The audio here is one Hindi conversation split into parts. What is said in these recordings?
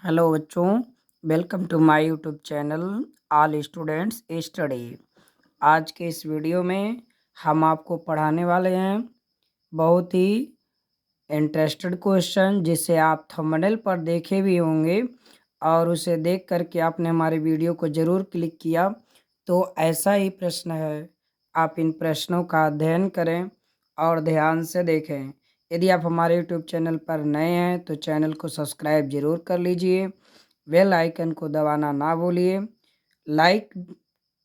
हेलो बच्चों, welcome to my YouTube channel all students study. आज के इस वीडियो में हम आपको पढ़ाने वाले हैं बहुत ही इंटरेस्टेड क्वेश्चन, जिसे आप थंबनेल पर देखे भी होंगे और उसे देख करके आपने हमारे वीडियो को ज़रूर क्लिक किया। तो ऐसा ही प्रश्न है, आप इन प्रश्नों का अध्ययन करें और ध्यान से देखें। यदि आप हमारे यूट्यूब चैनल पर नए हैं तो चैनल को सब्सक्राइब जरूर कर लीजिए, बेल आइकन को दबाना ना भूलिए, लाइक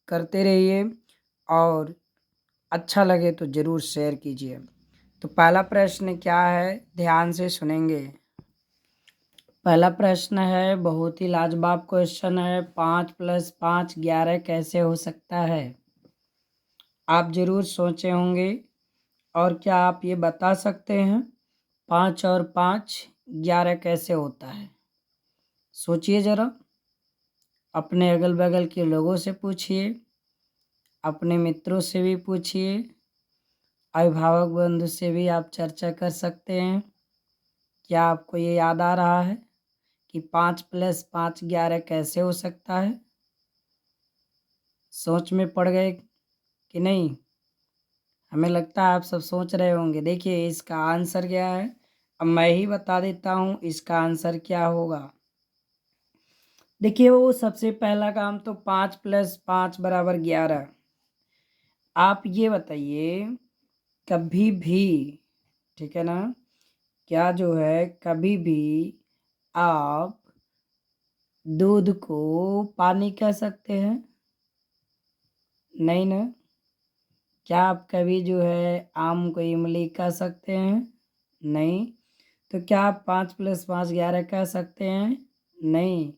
करते रहिए और अच्छा लगे तो ज़रूर शेयर कीजिए। तो पहला प्रश्न क्या है, ध्यान से सुनेंगे। पहला प्रश्न है, बहुत ही लाजवाब क्वेश्चन है। 5 + 5 11 कैसे हो सकता है? आप ज़रूर सोचे होंगे। और क्या आप ये बता सकते हैं 5 और 5 11 कैसे होता है? सोचिए ज़रा, अपने अगल बगल के लोगों से पूछिए, अपने मित्रों से भी पूछिए, अभिभावक बंधु से भी आप चर्चा कर सकते हैं। क्या आपको ये याद आ रहा है कि 5 + 5 11 कैसे हो सकता है? सोच में पड़ गए कि नहीं? हमें लगता है आप सब सोच रहे होंगे। देखिए, इसका आंसर क्या है, अब मैं ही बता देता हूँ इसका आंसर क्या होगा। देखिए, वो सबसे पहला काम तो 5 + 5 = 11। आप ये बताइए, कभी भी, ठीक है ना, क्या जो है कभी भी आप दूध को पानी कह सकते हैं? नहीं ना। क्या आप कभी जो है आम को इमली कह सकते हैं? नहीं। तो क्या आप 5 + 5 11 कह सकते हैं? नहीं,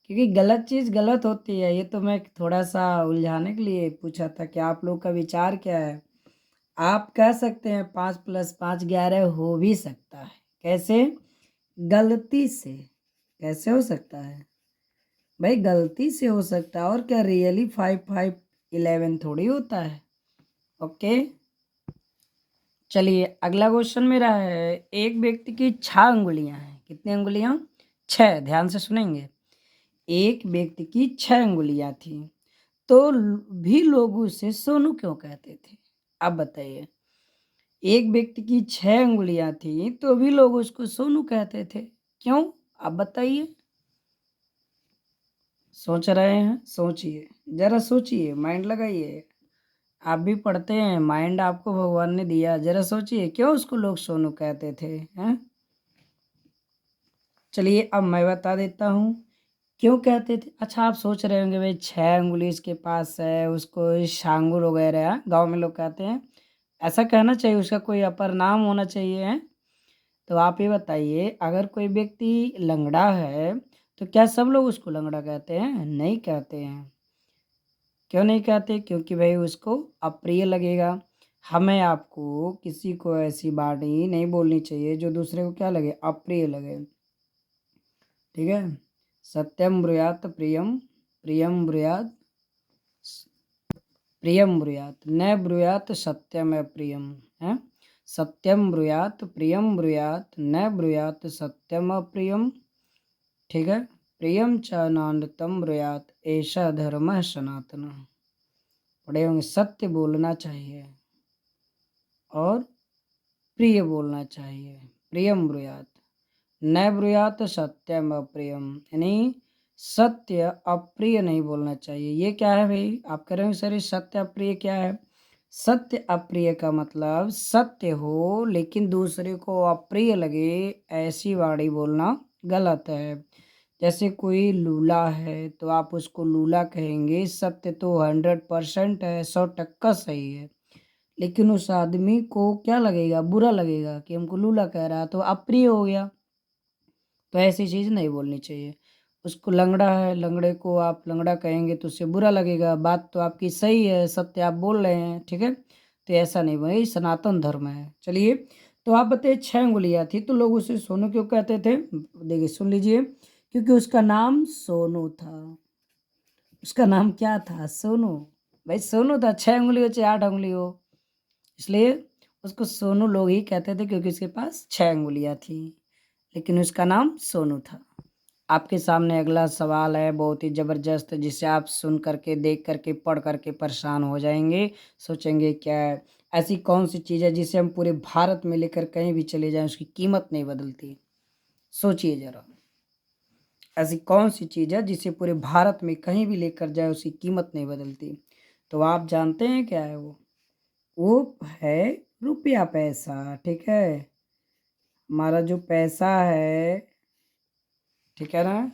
क्योंकि गलत चीज़ गलत होती है। ये तो मैं थोड़ा सा उलझाने के लिए पूछा था कि आप लोग का विचार क्या है। आप कह सकते हैं 5 + 5 11 हो भी सकता है। कैसे? गलती से। कैसे हो सकता है भाई? गलती से हो सकता है। और क्या रियली 5 5 11 थोड़ी होता है। ओके, चलिए अगला क्वेश्चन मेरा है। एक व्यक्ति की 6 अंगुलियां हैं। कितनी अंगुलियां? 6। ध्यान से सुनेंगे। एक व्यक्ति की 6 अंगुलियां थी, तो भी लोग उसे सोनू क्यों कहते थे? आप बताइए। एक व्यक्ति की 6 अंगुलियां थी तो भी लोग उसको सोनू कहते थे, क्यों? आप बताइए। सोच रहे हैं? सोचिए, जरा सोचिए, माइंड लगाइए। आप भी पढ़ते हैं, माइंड आपको भगवान ने दिया। जरा सोचिए, क्यों उसको लोग सोनू कहते थे? हैं? चलिए अब मैं बता देता हूँ क्यों कहते थे। अच्छा, आप सोच रहे होंगे भाई 6 अंगुली इसके पास है, उसको शांगुर वगैरह गांव में लोग कहते हैं। ऐसा कहना चाहिए, उसका कोई अपर नाम होना चाहिए है। तो आप ये बताइए, अगर कोई व्यक्ति लंगड़ा है तो क्या सब लोग उसको लंगड़ा कहते हैं? नहीं कहते हैं। क्यों नहीं कहते? क्योंकि भाई उसको अप्रिय लगेगा। हमें आपको किसी को ऐसी वाणी नहीं बोलनी चाहिए जो दूसरे को क्या लगे? अप्रिय लगे। ठीक है। सत्यम ब्रूयात प्रियम, प्रियम ब्रूयात प्रियम ब्रूयात, न ब्रूयात सत्यम अप्रियम है। सत्यम ब्रूयात प्रियम ब्रूयात, न ब्रूयात सत्यम अप्रियम। ठीक है। प्रियम च नानृतम ब्रूयात, ऐसा धर्म है सनातन। पढ़े होंगे। सत्य बोलना चाहिए और प्रिय बोलना चाहिए। प्रियम ब्रूयात, न ब्रूयात सत्यम अप्रियम, यानी सत्य अप्रिय नहीं बोलना चाहिए। ये क्या है भाई? आप कह रहे हो सर ये सत्य अप्रिय क्या है? सत्य अप्रिय का मतलब सत्य हो लेकिन दूसरे को अप्रिय लगे, ऐसी वाणी बोलना गलत है। जैसे कोई लूला है तो आप उसको लूला कहेंगे, सत्य तो 100% है, 100% सही है, लेकिन उस आदमी को क्या लगेगा? बुरा लगेगा कि हमको लूला कह रहा है, तो अप्रिय हो गया। तो ऐसी चीज़ नहीं बोलनी चाहिए। उसको लंगड़ा है, लंगड़े को आप लंगड़ा कहेंगे तो उससे बुरा लगेगा। बात तो आपकी सही है, सत्य आप बोल रहे हैं, ठीक है। तो ऐसा नहीं, भाई सनातन धर्म है। चलिए, तो आप बताइए 6 अंगुलियाँ थी तो लोग उसे सोनू क्यों कहते थे? देखिए सुन लीजिए, क्योंकि उसका नाम सोनू था। उसका नाम क्या था? सोनू। भाई सोनू था, 6 अंगुली हो चाहे 8 अंगुली हो, इसलिए उसको सोनू लोग ही कहते थे, क्योंकि उसके पास 6 अंगुलियाँ थी, लेकिन उसका नाम सोनू था। आपके सामने अगला सवाल है, बहुत ही ज़बरदस्त, जिसे आप सुन करके, देख करके, पढ़ करके परेशान हो जाएंगे, सोचेंगे क्या है। ऐसी कौन सी चीज़ है जिसे हम पूरे भारत में लेकर कहीं भी चले जाएं उसकी कीमत नहीं बदलती? सोचिए ज़रा, ऐसी कौन सी चीज़ है जिसे पूरे भारत में कहीं भी लेकर जाए उसकी कीमत नहीं बदलती? तो आप जानते हैं क्या है वो है रुपया, पैसा। ठीक है, हमारा जो पैसा है, ठीक है ना,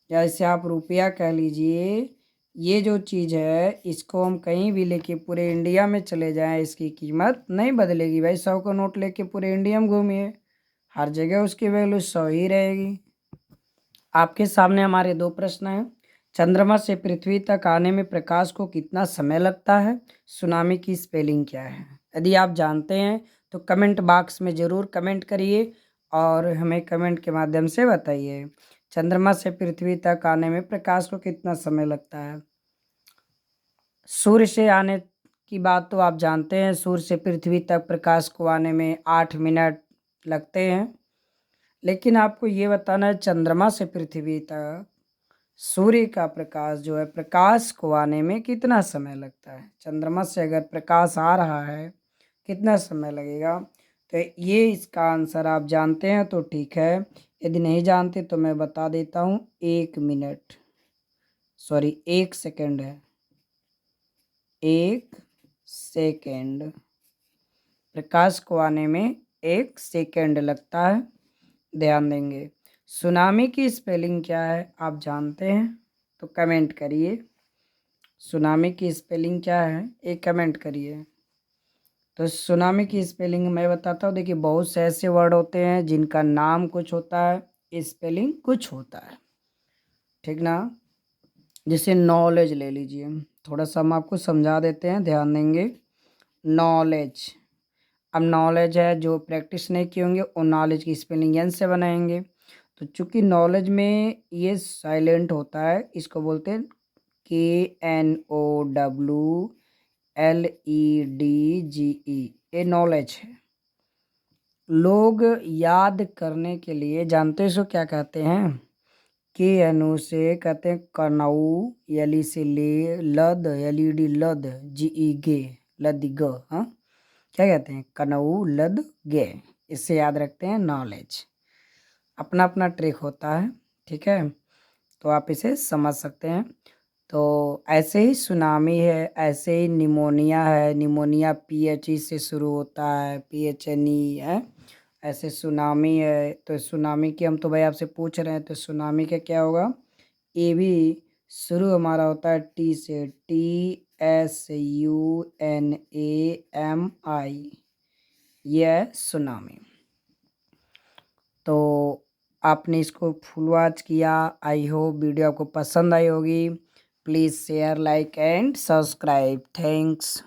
या इसे आप रुपया कह लीजिए, ये जो चीज़ है इसको हम कहीं भी लेके पूरे इंडिया में चले जाएं इसकी कीमत नहीं बदलेगी भाई। 100 का नोट लेके पूरे इंडिया में घूमिए, हर जगह उसकी वैल्यू 100 ही रहेगी। आपके सामने हमारे दो प्रश्न हैं। चंद्रमा से पृथ्वी तक आने में प्रकाश को कितना समय लगता है? सुनामी की स्पेलिंग क्या है? यदि आप जानते हैं तो कमेंट बॉक्स में ज़रूर कमेंट करिए और हमें कमेंट के माध्यम से बताइए। चंद्रमा से पृथ्वी तक आने में प्रकाश को कितना समय लगता है? सूर्य से आने की बात तो आप जानते हैं, सूर्य से पृथ्वी तक प्रकाश को आने में 8 मिनट लगते हैं। लेकिन आपको ये बताना है चंद्रमा से पृथ्वी तक सूर्य का प्रकाश जो है, प्रकाश को आने में कितना समय लगता है? चंद्रमा से अगर प्रकाश आ रहा है कितना समय लगेगा? तो ये इसका आंसर आप जानते हैं तो ठीक है, यदि नहीं जानते तो मैं बता देता हूँ। 1 मिनट, सॉरी 1 सेकेंड है, 1 सेकेंड। प्रकाश को आने में 1 सेकेंड लगता है, ध्यान देंगे। सुनामी की स्पेलिंग क्या है आप जानते हैं तो कमेंट करिए। सुनामी की स्पेलिंग क्या है एक कमेंट करिए। तो सुनामी की स्पेलिंग मैं बताता हूँ। देखिए, बहुत से ऐसे वर्ड होते हैं जिनका नाम कुछ होता है, स्पेलिंग कुछ होता है, ठीक ना। जैसे नॉलेज ले लीजिए, थोड़ा सा हम आपको समझा देते हैं, ध्यान देंगे। नॉलेज, अब नॉलेज है, जो प्रैक्टिस नहीं किए होंगे वो नॉलेज की स्पेलिंग एन से बनाएंगे। तो चूंकि नॉलेज में ये साइलेंट होता है, इसको बोलते हैं KNOWLEDGE, ये नॉलेज है। लोग याद करने के लिए जानते सो क्या कहते हैं? KNO से कहते हैं कनऊ, यली से ले, लद LED लद, GE गे, लद ग, हाँ क्या कहते हैं? कनऊ लद गे। इससे याद रखते हैं नॉलेज। अपना अपना ट्रिक होता है, ठीक है, तो आप इसे समझ सकते हैं। तो ऐसे ही सुनामी है, ऐसे ही निमोनिया है, निमोनिया PHE से शुरू होता है, PHNE है। ऐसे सुनामी है, तो सुनामी की हम तो भाई आपसे पूछ रहे हैं, तो सुनामी का क्या होगा? ये भी शुरू हमारा होता है T से, TSUNAMI, ये है सुनामी। तो आपने इसको फुल वॉच किया, आई होप वीडियो आपको पसंद आई होगी। Please share, like and subscribe. Thanks.